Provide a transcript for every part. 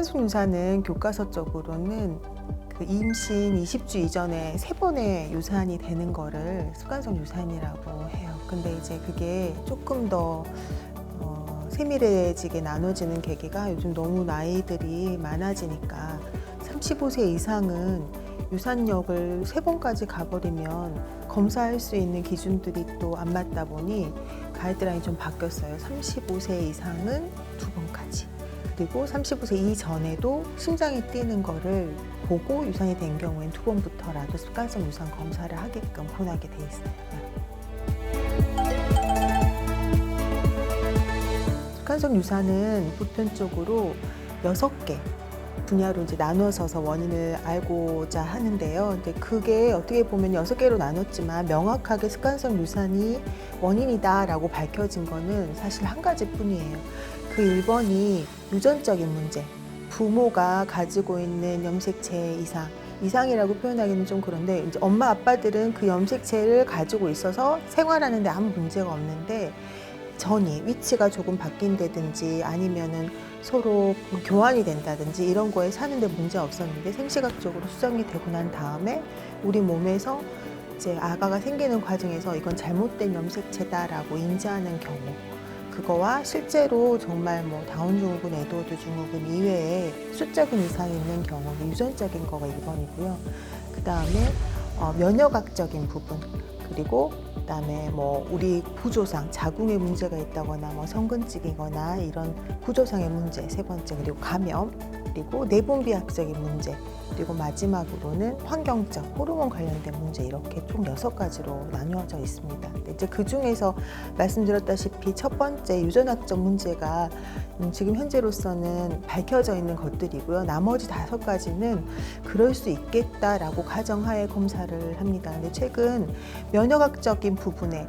습관성 유산은 교과서적으로는 그 임신 20주 이전에 3번의 유산이 되는 거를 습관성 유산이라고 해요. 근데 이제 그게 조금 더 세밀해지게 나눠지는 계기가 요즘 너무 나이들이 많아지니까 35세 이상은 유산력을 3번까지 가버리면 검사할 수 있는 기준들이 또 안 맞다 보니 가이드라인이 좀 바뀌었어요. 35세 이상은 2번까지. 그리고 35세 이전에도 심장이 뛰는 거를 보고 유산이 된 경우엔 2번부터라도 습관성 유산 검사를 하게끔 권하게 돼 있어요. 습관성 유산은 보편적으로 6개 분야로 이제 나눠서서 원인을 알고자 하는데요. 근데 그게 어떻게 보면 6개로 나눴지만 명확하게 습관성 유산이 원인이다라고 밝혀진 거는 사실 한 가지뿐이에요. 그 1번이 유전적인 문제. 부모가 가지고 있는 염색체 이상이라고 표현하기는 좀 그런데 이제 엄마 아빠들은 그 염색체를 가지고 있어서 생활하는데 아무 문제가 없는데 전이 위치가 조금 바뀐다든지 아니면은 서로 교환이 된다든지 이런 거에 사는데 문제 없었는데 생시각적으로 수정이 되고 난 다음에 우리 몸에서 이제 아가가 생기는 과정에서 이건 잘못된 염색체다라고 인지하는 경우, 그거와 실제로 정말 뭐 다운 증후군, 에드워드 증후군 이외에 숫자군 이상이 있는 경우는 유전적인 거가 1번이고요. 그 다음에 면역학적인 부분, 그리고 그다음에 뭐 우리 구조상 자궁에 문제가 있다거나 뭐 성근증이거나 이런 구조상의 문제 3번째, 그리고 감염, 그리고 내분비학적인 문제, 그리고 마지막으로는 환경적 호르몬 관련된 문제, 이렇게 총 6가지로 나누어져 있습니다. 이제 그 중에서 말씀드렸다시피 첫 번째 유전학적 문제가 지금 현재로서는 밝혀져 있는 것들이고요. 나머지 5가지는 그럴 수 있겠다라고 가정하에 검사를 합니다. 근데 최근 면역학적인 부분에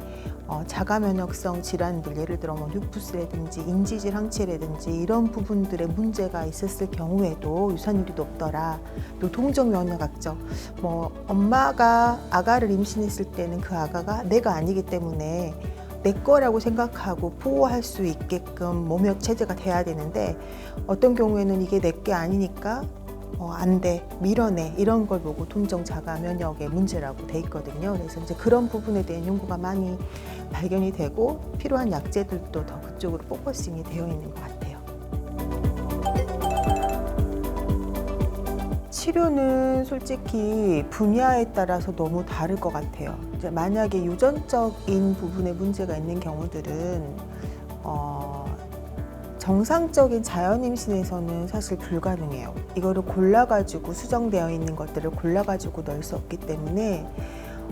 자가 면역성 질환들, 예를 들어 뭐 류푸스라든지 인지질 항체라든지 이런 부분들의 문제가 있었을 경우에도 유산율이 높더라. 또 동적 면역학적, 뭐 엄마가 아가를 임신했을 때는 그 아가가 내가 아니기 때문에 내 거라고 생각하고 보호할 수 있게끔 몸역 체제가 돼야 되는데 어떤 경우에는 이게 내 게 아니니까 안 돼, 밀어내, 이런 걸 보고 동정 자가 면역의 문제라고 돼 있거든요. 그래서 이제 그런 부분에 대한 연구가 많이 발견이 되고 필요한 약제들도 더 그쪽으로 포커싱이 되어 있는 것 같아요. 치료는 솔직히 분야에 따라서 너무 다를 것 같아요. 이제 만약에 유전적인 부분에 문제가 있는 경우들은 정상적인 자연 임신에서는 사실 불가능해요. 이거를 골라가지고 수정되어 있는 것들을 골라가지고 넣을 수 없기 때문에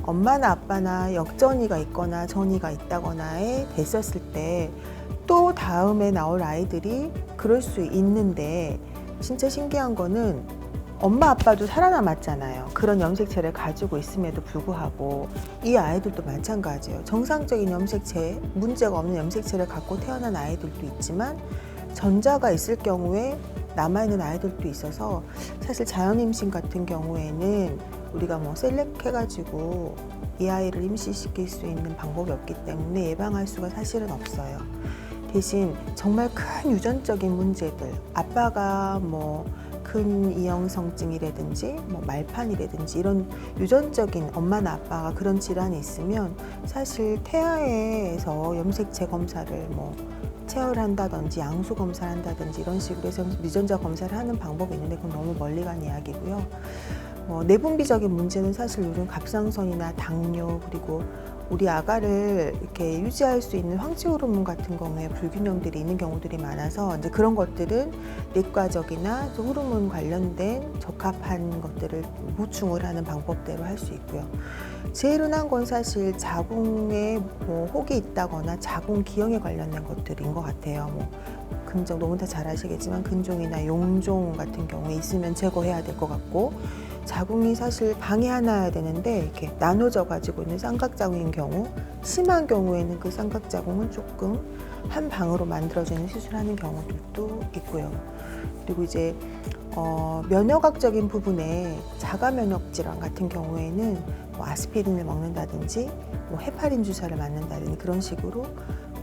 엄마나 아빠나 역전이가 있거나 전이가 있다거나에 됐었을 때 또 다음에 나올 아이들이 그럴 수 있는데, 진짜 신기한 거는 엄마 아빠도 살아남았잖아요. 그런 염색체를 가지고 있음에도 불구하고 이 아이들도 마찬가지예요. 정상적인 염색체, 문제가 없는 염색체를 갖고 태어난 아이들도 있지만 전자가 있을 경우에 남아있는 아이들도 있어서 사실 자연 임신 같은 경우에는 우리가 뭐 셀렉해가지고 이 아이를 임신시킬 수 있는 방법이 없기 때문에 예방할 수가 사실은 없어요. 대신 정말 큰 유전적인 문제들, 아빠가 뭐 큰 이형성증이라든지 뭐 말판이라든지 이런 유전적인 엄마나 아빠가 그런 질환이 있으면 사실 태아에서 염색체 검사를 뭐 체열 한다든지 양수 검사를 한다든지 이런 식으로 해서 유전자 검사를 하는 방법이 있는데 그건 너무 멀리 간 이야기고요. 내분비적인 문제는 사실 요즘 갑상선이나 당뇨, 그리고 우리 아가를 이렇게 유지할 수 있는 황치 호르몬 같은 경우에 불균형들이 있는 경우들이 많아서 이제 그런 것들은 내과적이나 호르몬 관련된 적합한 것들을 보충을 하는 방법대로 할 수 있고요. 제일 흔한 건 사실 자궁에 뭐 혹이 있다거나 자궁 기형에 관련된 것들인 것 같아요. 뭐 근종 너무 다 잘 아시겠지만 근종이나 용종 같은 경우에 있으면 제거해야 될 것 같고, 자궁이 사실 방에 하나야 되는데 이렇게 나눠져 가지고 있는 쌍각자궁인 경우, 심한 경우에는 그 쌍각자궁은 조금 한 방으로 만들어지는 수술하는 경우들도 있고요. 그리고 이제 면역학적인 부분에 자가 면역 질환 같은 경우에는 뭐 아스피린을 먹는다든지 뭐 헤파린 주사를 맞는다든지 그런 식으로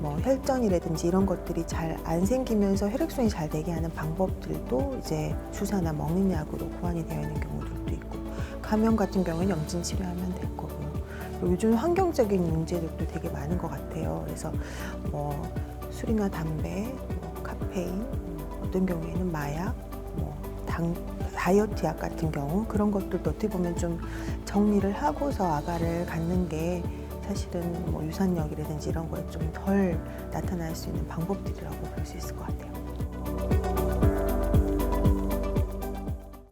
뭐 혈전이라든지 이런 것들이 잘 안 생기면서 혈액순환이 잘 되게 하는 방법들도 이제 주사나 먹는 약으로 고안이 되어 있는 경우들도 있고, 감염 같은 경우는 염증 치료하면 될 거고요. 요즘 환경적인 문제들도 되게 많은 것 같아요. 그래서 뭐 술이나 담배, 뭐 카페인, 어떤 경우에는 마약, 뭐 다이어트 약 같은 경우, 그런 것들도 어떻게 보면 좀 정리를 하고서 아가를 갖는 게 사실은 뭐 유산력이라든지 이런 거에 좀 덜 나타날 수 있는 방법들이라고 볼 수 있을 것 같아요.